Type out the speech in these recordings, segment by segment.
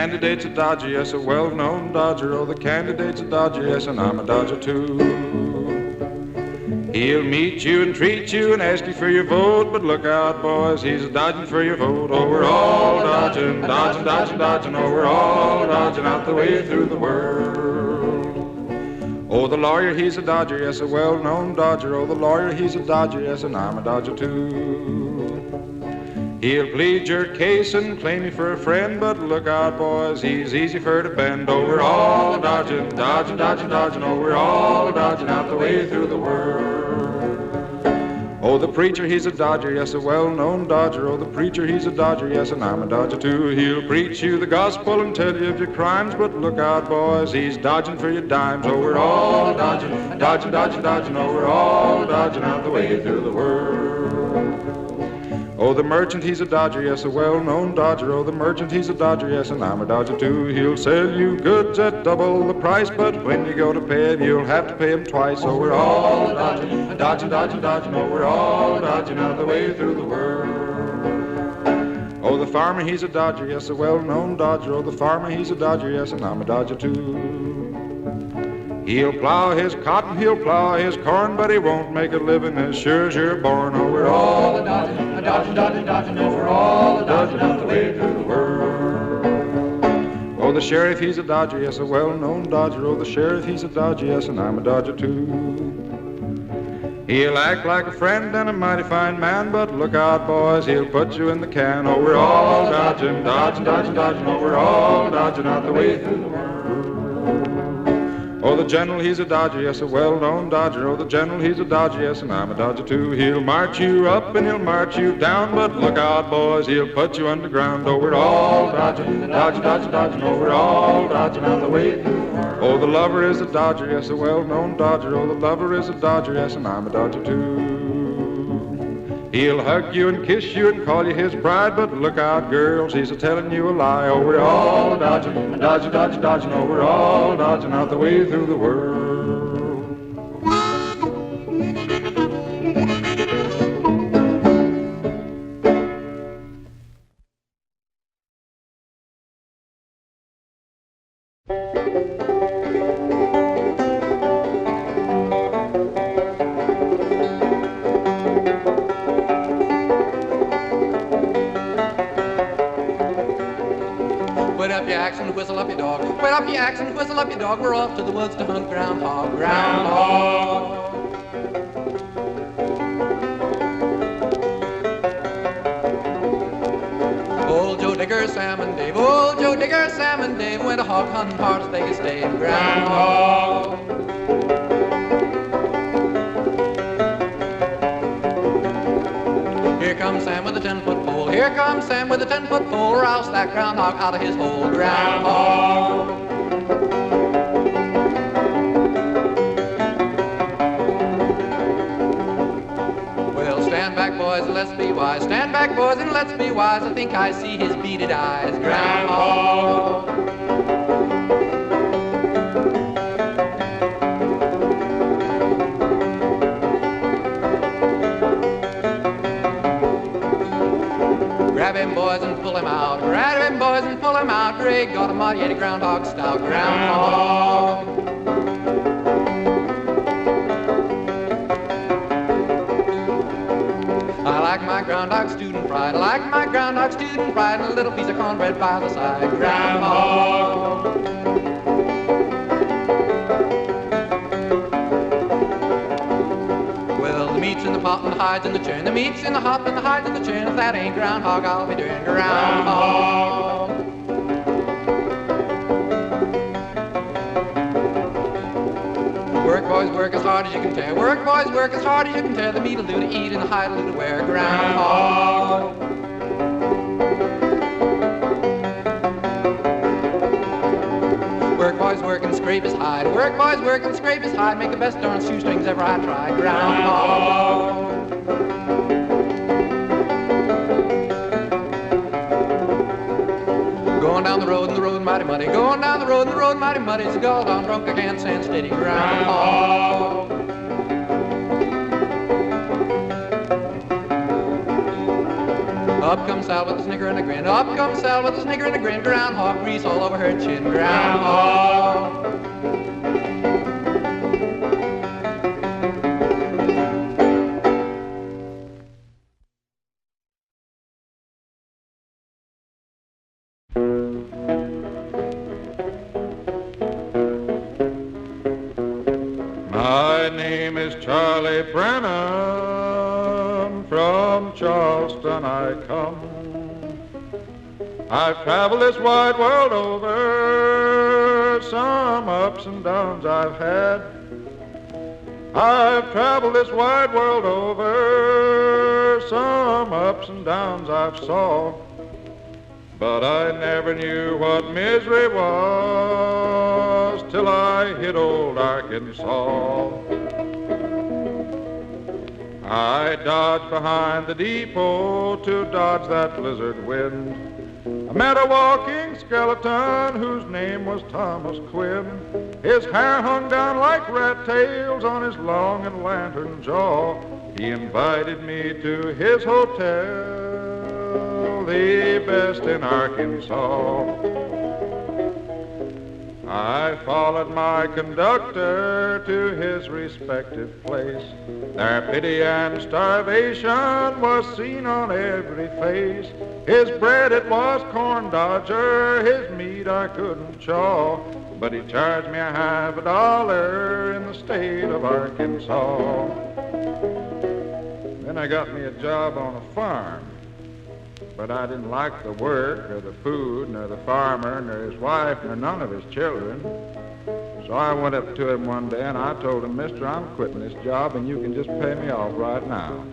candidate's a dodger, yes, a well-known dodger. Oh, the candidate's a dodger, yes, and I'm a dodger too. He'll meet you and treat you and ask you for your vote, but look out, boys, he's a dodging for your vote. Oh, we're all dodging, dodging, dodging, dodging. Oh, we're all dodging out the way through the world. Oh, the lawyer, he's a dodger, yes, a well-known dodger. Oh, the lawyer, he's a dodger, yes, and I'm a dodger too. He'll plead your case and claim you for a friend, but look out, boys, he's easy for to bend. Oh, we're all dodging, dodging, dodging, dodging. Oh, we're all dodging out the way through the world. Oh, the preacher, he's a dodger, yes, a well-known dodger. Oh, the preacher, he's a dodger, yes, and I'm a dodger too. He'll preach you the gospel and tell you of your crimes, but look out, boys, he's dodging for your dimes. Oh, we're all dodging, dodging, dodging, dodging. Oh, we're all dodging out the way through the world. Oh, the merchant, he's a dodger, yes, a well-known dodger. Oh, the merchant, he's a dodger, yes, and I'm a dodger too. He'll sell you goods at double the price, but when you go to pay him, you'll have to pay him twice. Oh, we're all dodging, dodging, dodging, dodging. Oh, we're all dodging out the way through the world. Oh, the farmer, he's a dodger, yes, a well-known dodger. Oh, the farmer, he's a dodger, yes, and I'm a dodger too. He'll plow his cotton, he'll plow his corn, but he won't make a living as sure as you're born. Oh, we're all dodging, dodging, dodging, dodging. Oh, we're all dodging out the way through the world. Oh, the sheriff, he's a dodger, yes, a well-known dodger. Oh, the sheriff, he's a dodger, yes, and I'm a dodger too. He'll act like a friend and a mighty fine man, but look out, boys, he'll put you in the can. Oh, we're all dodging, dodging, dodging, dodging. Oh, we're all dodging out the way through the world. Oh, the general, he's a dodger, yes, a well-known dodger. Oh, the general, he's a dodger, yes, and I'm a dodger too. He'll march you up and he'll march you down, but look out, boys, he'll put you underground. Oh, we're all dodging, dodging, dodging, dodging. Oh, we're all dodging out the way through the world. Oh, the lover is a dodger, yes, a well-known dodger. Oh, the lover is a dodger, yes, and I'm a dodger too. He'll hug you and kiss you and call you his bride, but look out, girls, he's a-telling you a lie. Oh, we're all dodging, dodging, dodging, dodging. Oh, we're all dodging out the way through the world. Whistle up your dog. Wet up your axe and whistle up your dog. We're off to the woods to hunt groundhog. Groundhog. Old Joe Digger, Sam and Dave. Old Joe Digger, Sam and Dave went a hog hunting hard as they could stay. Groundhog. Here comes Sam with a 10-foot pole. Here comes Sam with a 10-foot pole. Rouse that groundhog out of his hole. Groundhog. Well, stand back, boys, and let's be wise. Stand back, boys, and let's be wise. I think I see his beaded eyes. Groundhog. Grab him, boys, and pull him out. Grab him, boys, and pull him out. Great God Almighty, a groundhog stout. Groundhog. I like my groundhog student fried. I like my groundhog student fried, and a little piece of cornbread by the side. Groundhog. The meat's in the pot and the hide's in the churn. The meat's in the hop and the hide's in the churn. If that ain't groundhog, I'll be doing groundhog. Work, boys, work as hard as you can tear. Work, boys, work as hard as you can tear. The meat'll do to eat and the hide'll do to wear. Groundhog. Work, boys, work and scrape his hide. Work, boys, work and scrape his hide. Make the best darn shoestrings ever I tried. Groundhog. Going down the road and the road mighty muddy. Going down the road and the road mighty muddy. It's a galled on drunk, I can't stand steady. Groundhog. Up comes Sal with a snicker and a grin. Up comes Sal with a snicker and a grin. Groundhog grease all over her chin. Groundhog. My name is Charlie Brennan, from Charleston I come. I've traveled this wide world over, some ups and downs I've had. I've traveled this wide world over, some ups and downs I've saw. But I never knew what misery was till I hit old Arkansas. I dodged behind the depot to dodge that blizzard wind. I met a walking skeleton whose name was Thomas Quinn. His hair hung down like rat tails on his long and lantern jaw. He invited me to his hotel, the best in Arkansas. I followed my conductor to his respective place. There pity and starvation was seen on every face. His bread it was corn dodger, his meat I couldn't chaw, but he charged me $50 in the state of Arkansas. Then I got me a job on a farm. But I didn't like the work, or the food, nor the farmer, nor his wife, nor none of his children. So I went up to him one day and I told him, "Mister, I'm quitting this job and you can just pay me off right now."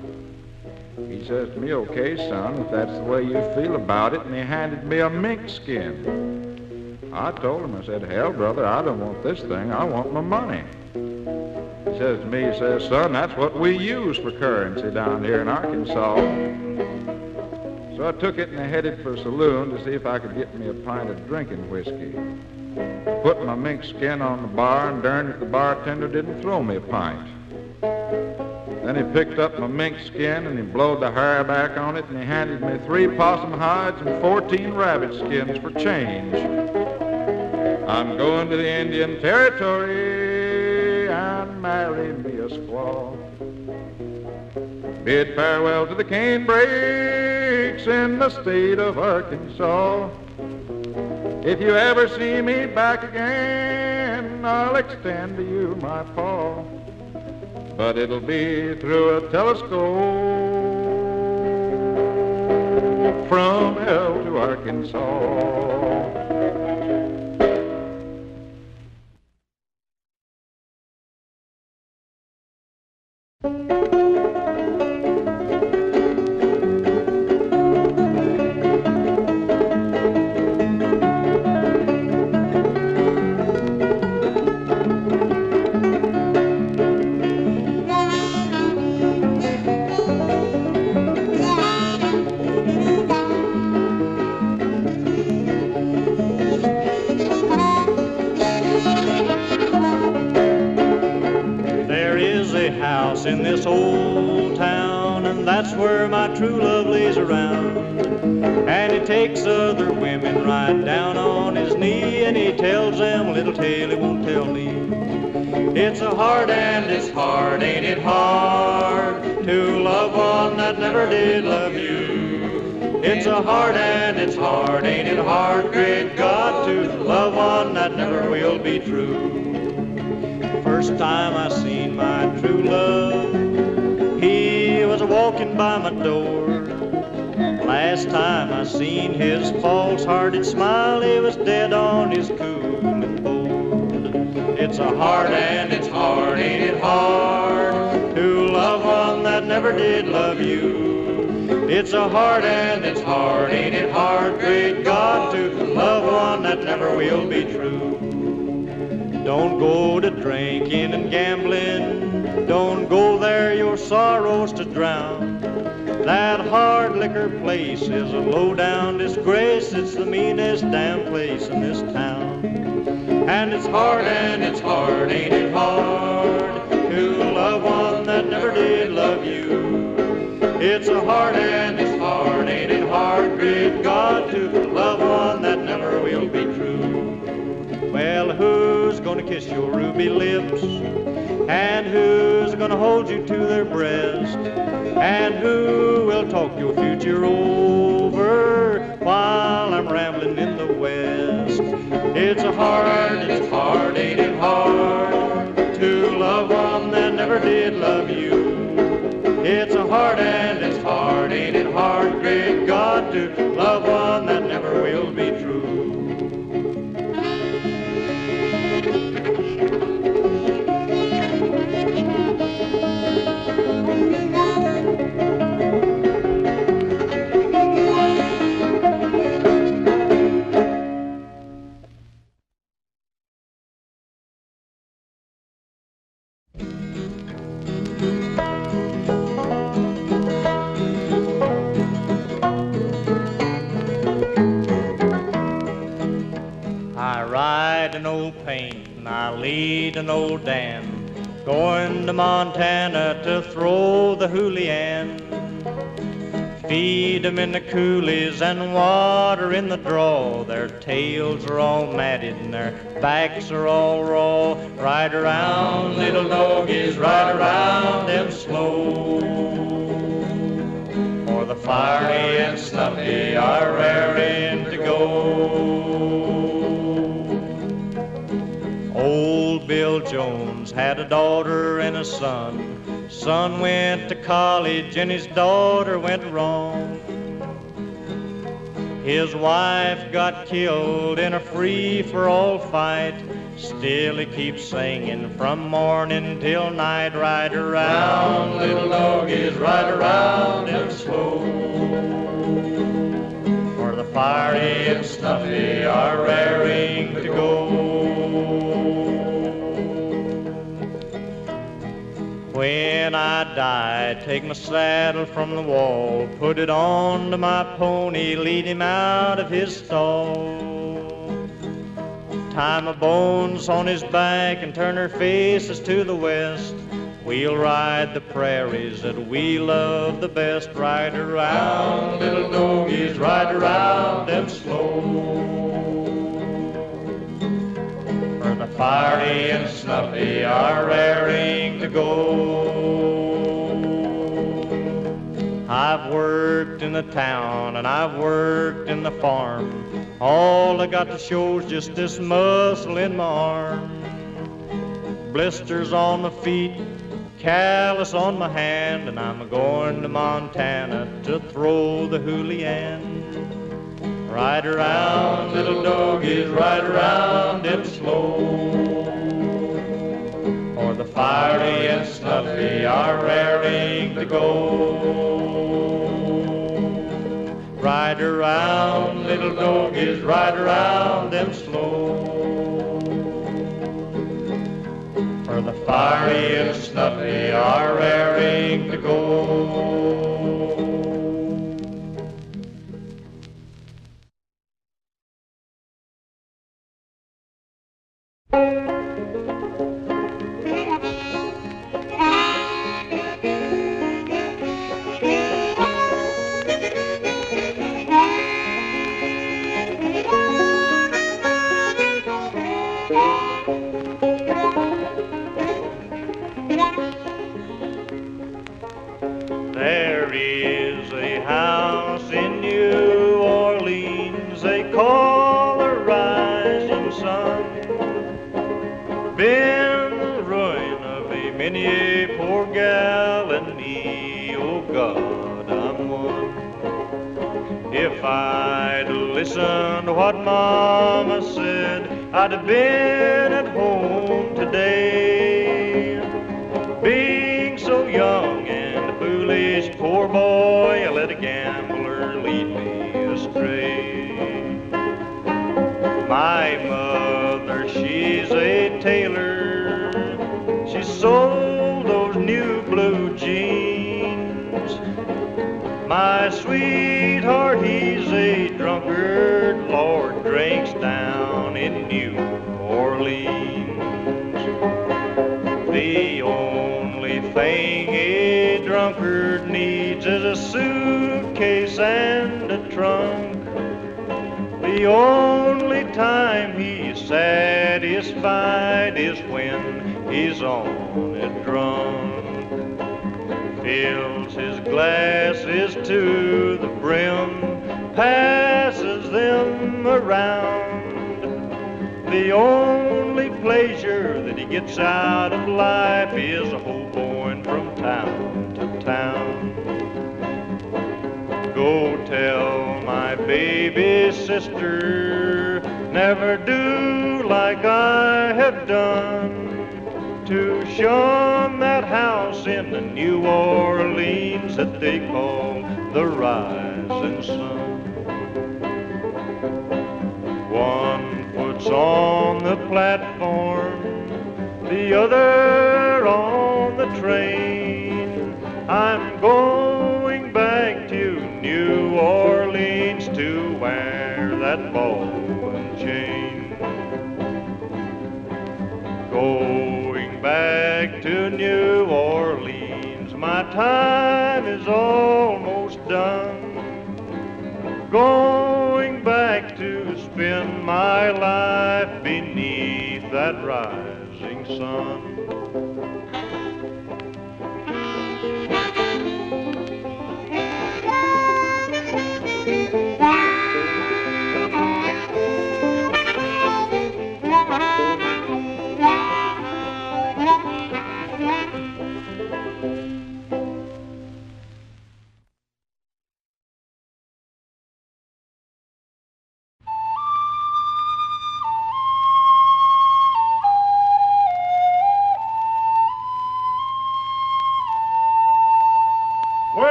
He says to me, "Okay, son, if that's the way you feel about it," and he handed me a mink skin. I told him, I said, "Hell, brother, I don't want this thing, I want my money." He says to me, he says, "Son, that's what we use for currency down here in Arkansas." So I took it and I headed for a saloon to see if I could get me a pint of drinking whiskey. Put my mink skin on the bar, and darn it, the bartender didn't throw me a pint. Then he picked up my mink skin and he blowed the hair back on it and he handed me 3 possum hides and 14 rabbit skins for change. I'm going to the Indian Territory and marry me a squaw. Bid farewell to the cane brakes in the state of Arkansas. If you ever see me back again, I'll extend to you my paw. But it'll be through a telescope from hell to Arkansas. In this old town, and that's where my true love lays around. And he takes other women right down on his knee, and he tells them a little tale he won't tell me. It's a hard and it's hard, ain't it hard, to love one that never did love you. It's a hard and it's hard, ain't it hard, great God, to love one that never will be true. First time I seen my true love, he was a-walking by my door. Last time I seen his false-hearted smile, he was dead on his cool and bold. It's a hard and it's hard, ain't it hard, to love one that never did love you. It's a hard and it's hard, ain't it hard, great God, to love one that never will be true. Don't go to drinking and gambling, don't go there your sorrows to drown. That hard liquor place is a low-down disgrace, it's the meanest damn place in this town. And it's hard and it's hard, ain't it hard, to love one that never did love you. It's a hard and it's hard, hard, ain't it hard, great God, to love one that never will be true? Well, who's gonna kiss your ruby lips? And who's gonna hold you to their breast? And who will talk your future over while I'm rambling in the West? It's hard, ain't it hard, to love one that never did love you. It's hard and it's hard, ain't it hard, great God, to love one that never will be true. An old Payne, I lead an old Dan, going to Montana to throw the Julienne. Feed 'em in the coulees and water in the draw. Their tails are all matted and their backs are all raw. Ride around, little doggies, ride around them slow. For the fiery and snuffy are raring to go. Old Bill Jones had a daughter and a son. Son went to college and his daughter went wrong. His wife got killed in a free-for-all fight. Still he keeps singing from morning till night. Ride around, little doggies, ride around them slow. For the fiery and snuffy are raring to go. When I die, take my saddle from the wall, put it on to my pony, lead him out of his stall. Tie my bones on his back and turn her faces to the west. We'll ride the prairies that we love the best. Ride around, little doggies, ride around them slow. For the fiery and snuffy are raring to go. I've worked in the town and I've worked in the farm. All I got to show is just this muscle in my arm. Blisters on my feet, callus on my hand, and I'm going to Montana to throw the Julienne. Ride around, little doggies, ride around them slow. For the fiery and snuffy are raring to go. Ride around, little doggies, ride around them slow. For the fiery and snuffy are raring to go. There is a house in New Orleans they call the Rising Sun. Been the ruin of a many a poor gal and me, oh God, I'm one. If I'd listened to what Mama said, I'd have been at home today. Being so young and foolish, poor boy, I let a gambler lead me astray. My mother, she's a tailor. She sold those new blue jeans. My sweetheart, he's a drunkard, Lord, drinks down in New Orleans. The only thing a drunkard needs is a suitcase suitcase and a trunk. The only time he's satisfied is when he's on it drunk. Fills his glasses to the brim, passes them around. The only pleasure that he gets out of life is hoboing from town to town. Go tell my baby sister, never do like I have done, to shun that house in the New Orleans that they call the rising sun. One foot's on the platform, the other on the train. I'm going back to New Orleans to wear that ball and chain. Going back to New Orleans, my time is almost done. Going back to spend my life beneath that rising sun.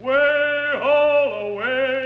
Way all away.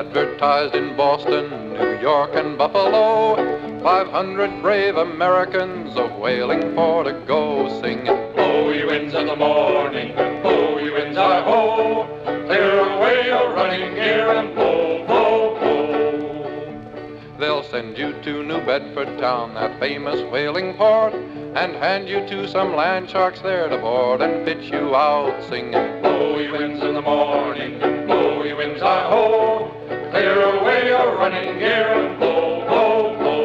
advertised in Boston, New York, and Buffalo. 500 brave Americans a whaling for to go, singing, blow ye winds in the morning, blow ye winds, I-ho, clear away your running gear and blow, blow, blow. They'll send you to New Bedford town, that famous whaling port, and hand you to some land sharks there to board and fit you out, singing, blow ye winds in the morning, blow ye winds, I-ho, clear away your running gear and blow, blow, blow.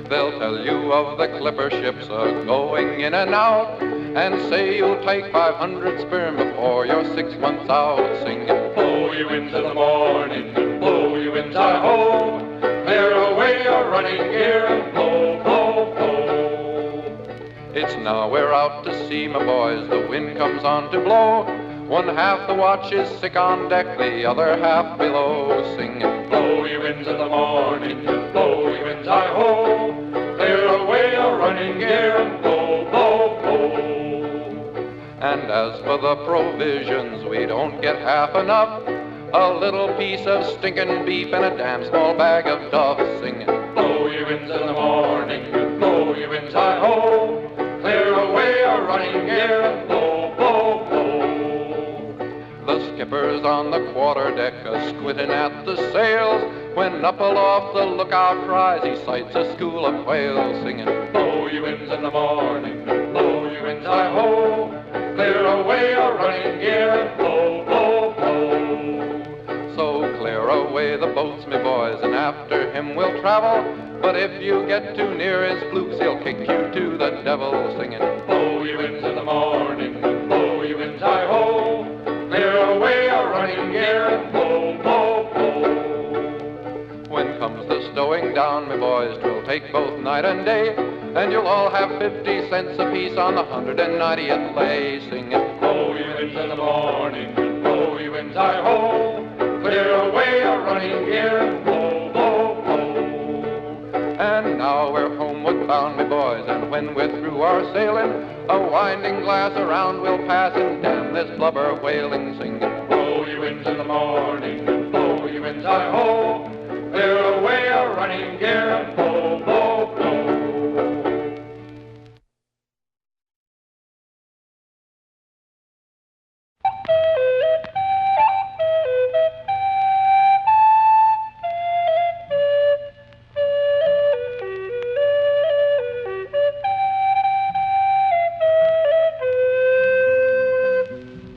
They'll tell you of the clipper ships going in and out, and say you'll take 500 sperm before you're 6 months out, singing, blow ye winds in the morning, blow ye winds, I-ho, clear away your running gear and blow, blow, blow. It's now we're out to sea, my boys, the wind comes on to blow. One half the watch is sick on deck, the other half below, singing, blow ye winds in the morning, blow ye winds, I-ho, clear away your running gear and blow, blow, blow. And as for the provisions, we don't get half enough. A little piece of stinking beef and a damn small bag of duff, singing, blow ye winds in the morning, blow ye winds, I-ho, clear away your running gear and blow, blow, blow. The skipper's on the quarterdeck a-squinting at the sails, when Lampell off the lookout cries he sights a school of whales, singing, blow ye winds in the morning, blow ye winds, I-ho, clear away your running gear and blow, blow, blow. So clear away the boats, me boys, and after him we'll travel. But if you get too near his flukes, he'll kick you to the devil, singing, blow ye winds in the morning, blow ye winds, I-ho, clear away your running gear and blow, blow, blow. When comes the stowing down, me boys, 'twill take both night and day, and you'll all have 50 cents apiece on the 190th lay, singing, blow ye winds in the morning, blow ye winds, I-ho, clear away your running gear and blow, blow, blow. And now we're homeward bound, me boys, and when we're through our sailing, a winding glass around we'll pass, and damn this blubber whaling, singing, blow ye winds in the morning, blow ye winds, I-ho, clear away your running gear and blow, blow, blow.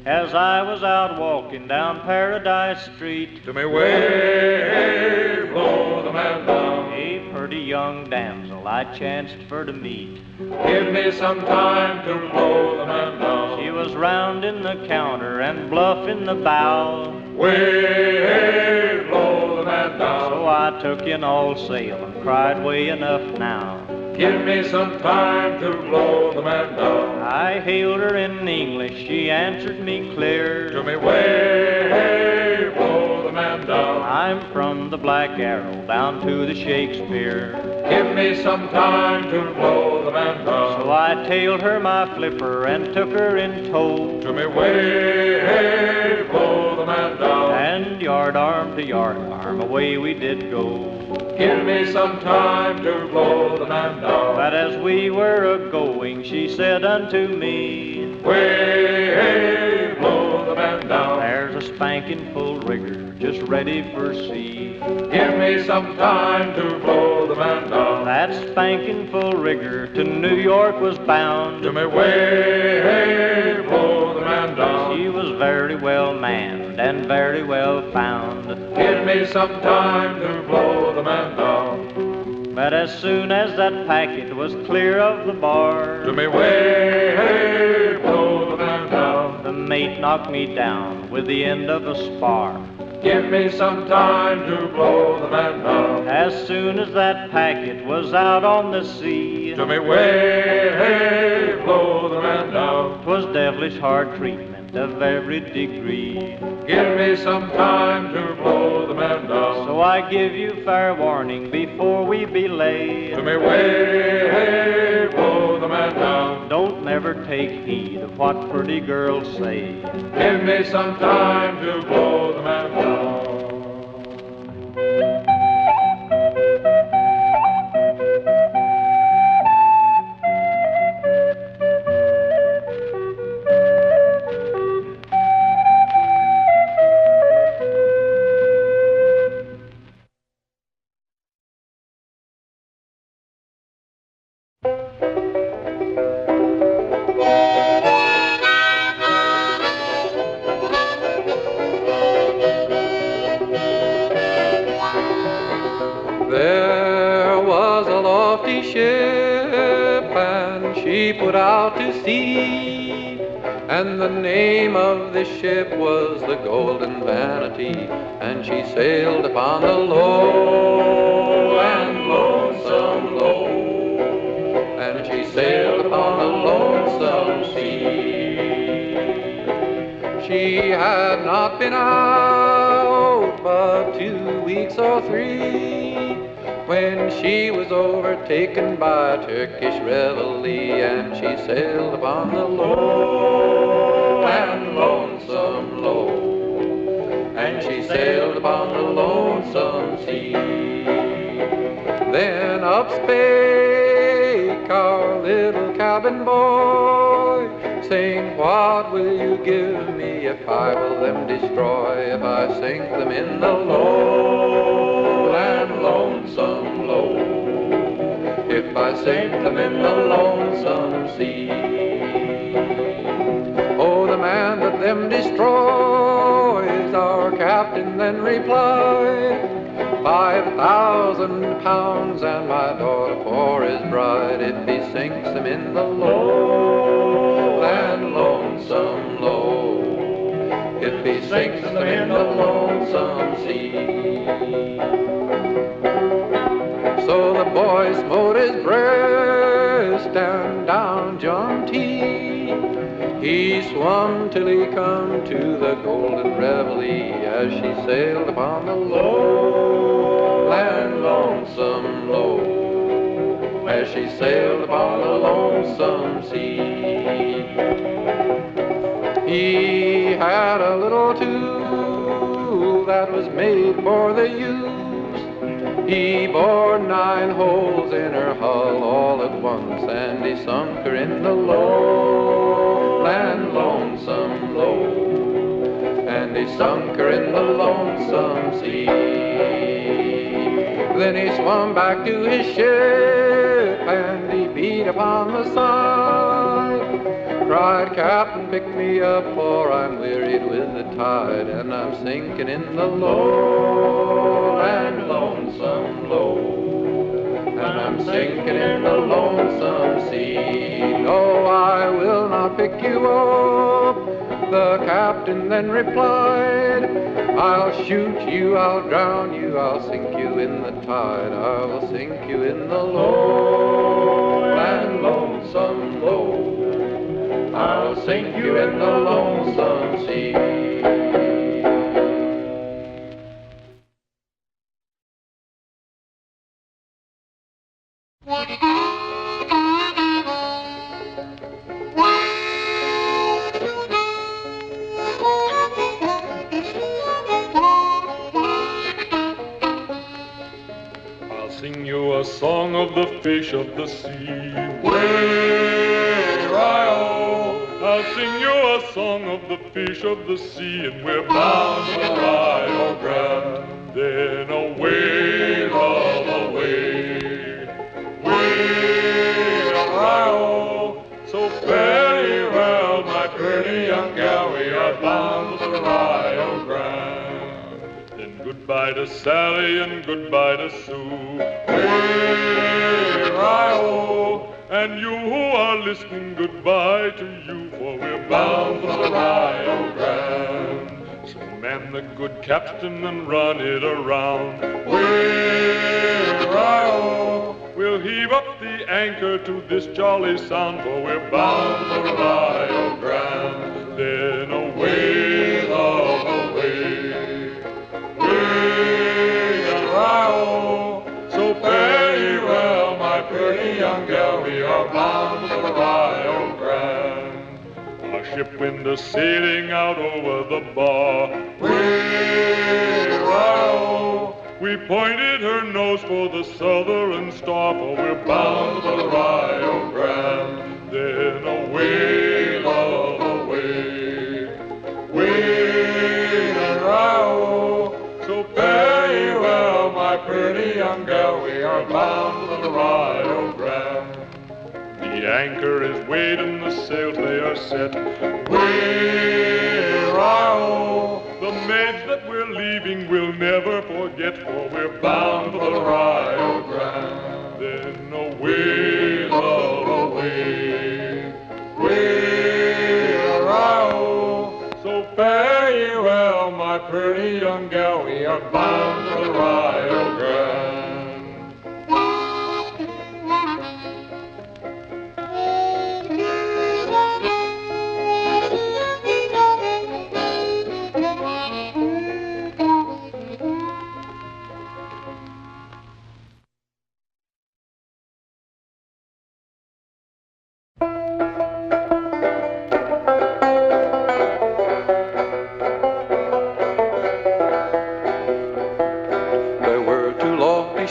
As I was out walking down Paradise Street, To me way, blow the man down. a pretty young damsel I chanced for to meet. Give me some time to blow the man down. She was round in the counter and bluff in the bow. Way, blow the man down. So I took in all sail and cried, way enough now. Give me some time to blow the man down. I hailed her in English, she answered me clear. To me way, blow the man down. I'm from the Black Arrow down to the Shakespeare. Give me some time to blow the man down. So I tailed her my flipper and took her in tow. To me way, blow the man down. And yard arm to yard arm, away we did go. Give me some time to blow the man down. But as we were a-going, she said unto me, Way, blow the man down. there's a spanking full rigger just ready for sea. Give me some time to blow the man down. That spanking full rigger to New York was bound. To me way, blow the man down. She was very well manned and very well found. Give me some time to blow the man down. But as soon as that packet was clear of the bar, To me way, blow the man down. the mate knocked me down with the end of a spar. Give me some time to blow the man down. As soon as that packet was out on the sea, To me way, blow the man down. 'twas devilish hard treatment of every degree. Give me some time to blow the man down. So I give you fair warning before we belay. To me way, blow the man down. Don't never take heed of what pretty girls say. Give me some time to blow the man down. she put out to sea, and the name of the ship was the Golden Vannity, and she sailed upon the low and lonesome low, and she sailed upon the lonesome sea. She had not been out but 2 weeks or 3 when she was overtaken by a Turkish reveille, and she sailed upon the low and lonesome low, and she sailed upon the lonesome sea. Then up spake our little cabin boy, saying, what will you give me if I will them destroy, if I sink them in the low and lonesome low, if I sink them in the lonesome sea. Oh, the man that them destroys, our captain then replied, 5,000 pounds and my daughter for his bride, if he sinks them in the low and lonesome low, if he sinks them in the lonesome sea. So the boy smote his breast and down jumped he swam till he come to the Golden Reveille, as she sailed upon the low and lonesome low, as she sailed upon the lonesome sea. He had a little tool that was made for the use. He bored 9 holes in her hull all at once, and he sunk her in the low and lonesome low, and he sunk her in the lonesome sea. Then he swam back to his ship, and he beat upon the side, cried, Captain, pick me up, for I'm wearied with the tide, and I'm sinking in the low and lonesome low, and I'm sinking in the lonesome sea. No, I will not pick you up, the captain then replied, I'll shoot you, I'll drown you, I'll sink you in the tide, I will sink you in the low and lonesome low, I'll sink you in the lonesome sea. I'll sing you a song of the fish of the sea. Way-ri-o. I'll sing you a song of the fish of the sea, and we're bound for the Rio Grande. Then away, love, away. Way-ri-o. So very well, my pretty young gal, we are bound for the Rio Grande. Then goodbye to Sally and goodbye to Sue. Way-ri-o. And you who are listening, goodbye to you, for we're bound for the Rio Grande. So man the good captain and run it around. Way-ri-o. We'll heave up the anchor to this jolly sound, for we're bound for the Rio Grande. Then away, love, away. Way-ri-o. So very well, my pretty young gal, we are bound for the Rio Grande. Our ship wind is sailing out over the bar. Way-ri-o. We pointed her nose for the southern star, for we're bound for the Rio Grande. Then away, love, away. Way-ri-o. So very well, my pretty young gal, we are bound for the Rio Grande. The anchor is weighed and the sails they are set. Way-ri-o. The maids that we're leaving we'll never forget, for we're bound for the Rio Grande. Then away, love, away.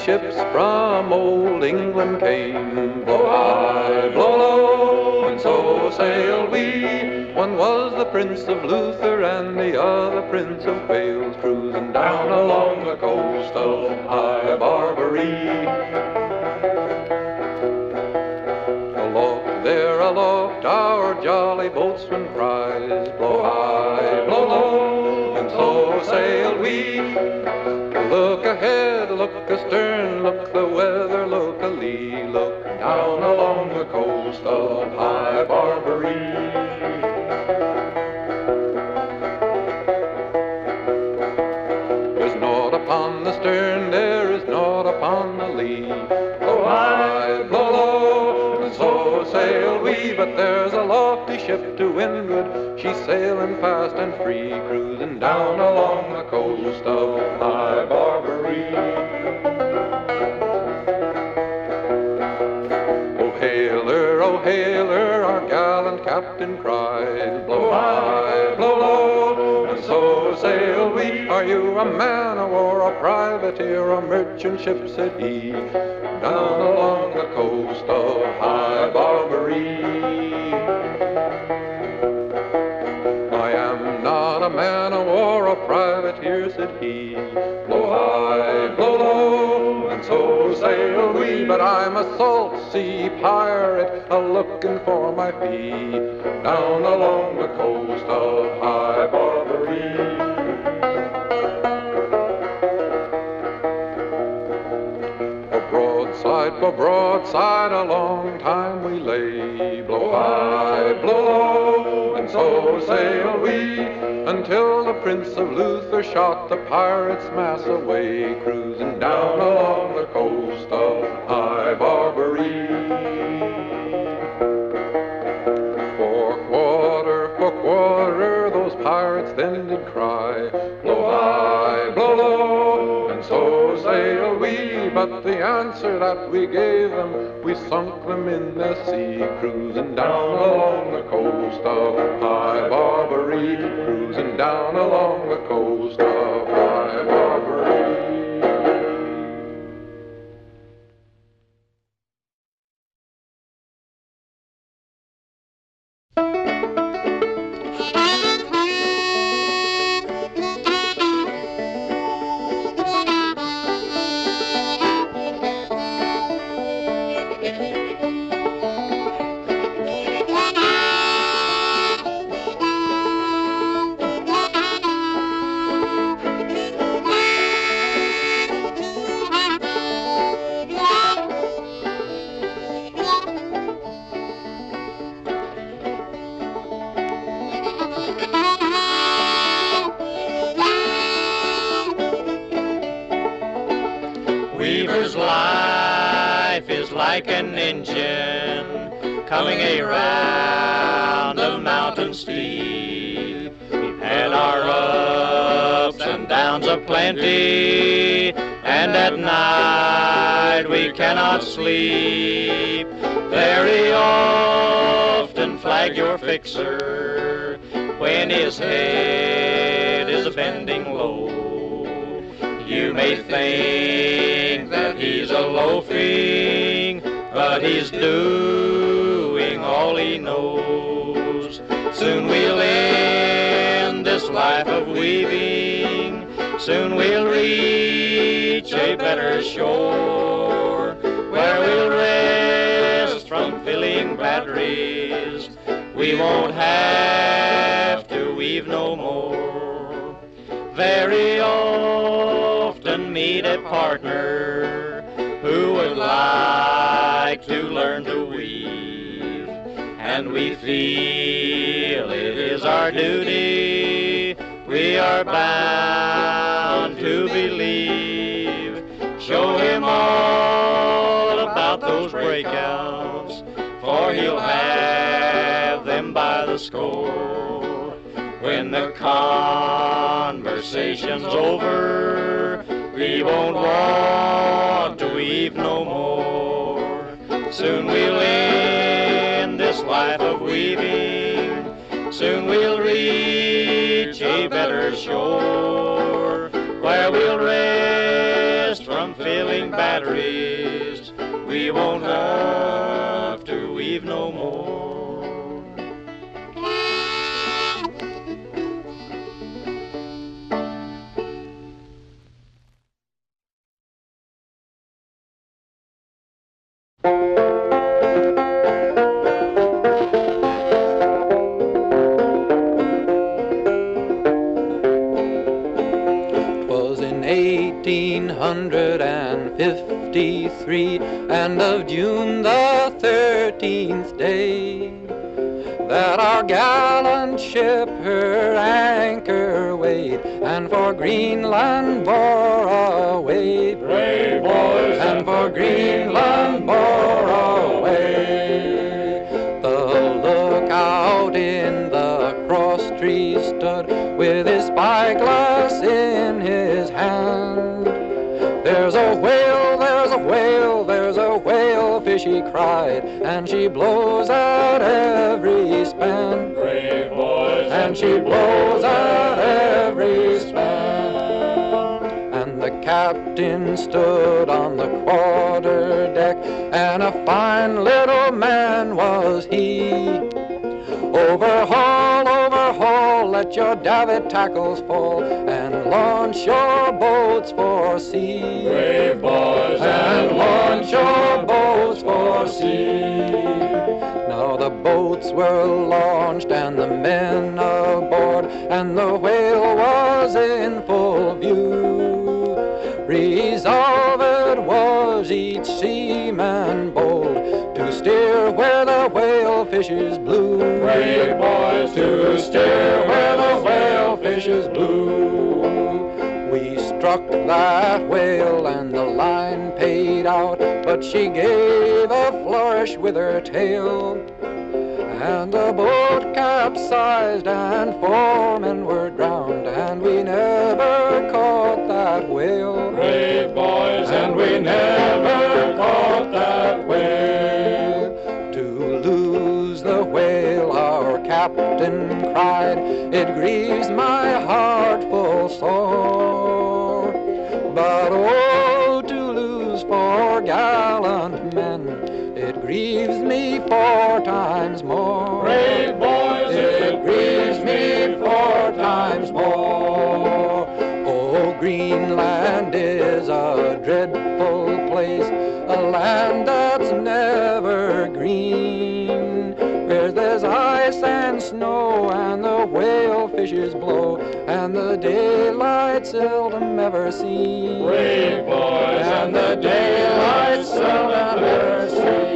ships from old England came. Blow high, blow low, and so sailed we. One was the Prince of Luther and the other Prince of Wales, cruising down along the coast of High Barbary. Aloft there, aloft, our jolly boatswain cries, blow high, blow low, and so sailed we. Look ahead, look astern, look the weather, look alee, look down along the coast of High Barbary. There's naught upon the stern, there is naught upon the lee. Blow high, blow low, and so sail we. But there's a lofty ship to windward, she's sailing fast and free, cruising down along the coast of High Barbary. Oh hail her, our gallant captain cried, blow high, blow low, and so sail we. Are you a man of war, a privateer, a merchant ship, said he, down along the coast of High Barbary. I am not a man of war, a privateer, said he, blow high, blow low, and so sail we. But I'm a salt sea pirate, a-looking for my fee, down along the coast of High Barbary. For broadside, a long time we lay, blow high, blow low, and so sail we, until the Prince of Luther shot the pirates' mass away, cruising down along the coast of High Barbary. For quarter, those pirates then did cry, blow high, blow low, and so sail we. But the answer that we gave them, we sunk them in the sea, cruising down along the coast of High Barbary, cruising down along the coast of High Barbary. Weaver's life is like an engine coming around a mountain steep. We've had our ups and downs aplenty, and at night we cannot sleep. Very often flag your fixer when his head is bending low. You may think that he's a loafing, but he's doing all he knows. Soon we'll end this life of weaving, soon we'll reach a better shore, where we'll rest from filling batteries. We won't have to weave no more. Very often meet a partner who would like to learn to weave, and we feel it is our duty, we are bound to believe. Show him all about those breakouts, for he'll have them by the score. When the conversation's over, we won't want to weave no more. Soon we'll end this life of weaving, soon we'll reach a better shore, where we'll rest from filling batteries. We won't have to weave no more. 1853, and of June the 13th day, that our gallant ship her anchor weighed, and for Greenland bore away. Brave boys, and for Greenland bore away. The lookout in the cross tree stood, with his spyglass in his hand. There's a whale, there's a whale, there's a whalefish, he cried, and she blows at every span. brave boys, And she blows at every span. And the captain stood on the quarter deck, and a fine little man was he. Overhaul, overhaul, let your davit tackles fall, and launch your boats for sea. brave boys, And launch your boats for sea. Now the boats were launched and the men aboard, and the whale was in full view. Resolved was each seaman bold, to steer where the whalefish is blue. brave boys, To steer where the whalefish is blue. We struck that whale and the line paid out, but she gave a flourish with her tail. And the boat capsized and 4 men were drowned, and we never caught that whale. brave boys, And we never caught that whale. To lose the whale, our captain cried, it grieves my heart full sore. But oh, to lose 4 gallant men, it grieves me 4 times more. brave boys, It grieves me 4 times more. Oh, Greenland is a dreadful place, a land that's never green, where there's ice and snow and the whalefishes blow, and the daylight seldom ever seen. brave boys, And the daylight seldom ever seen.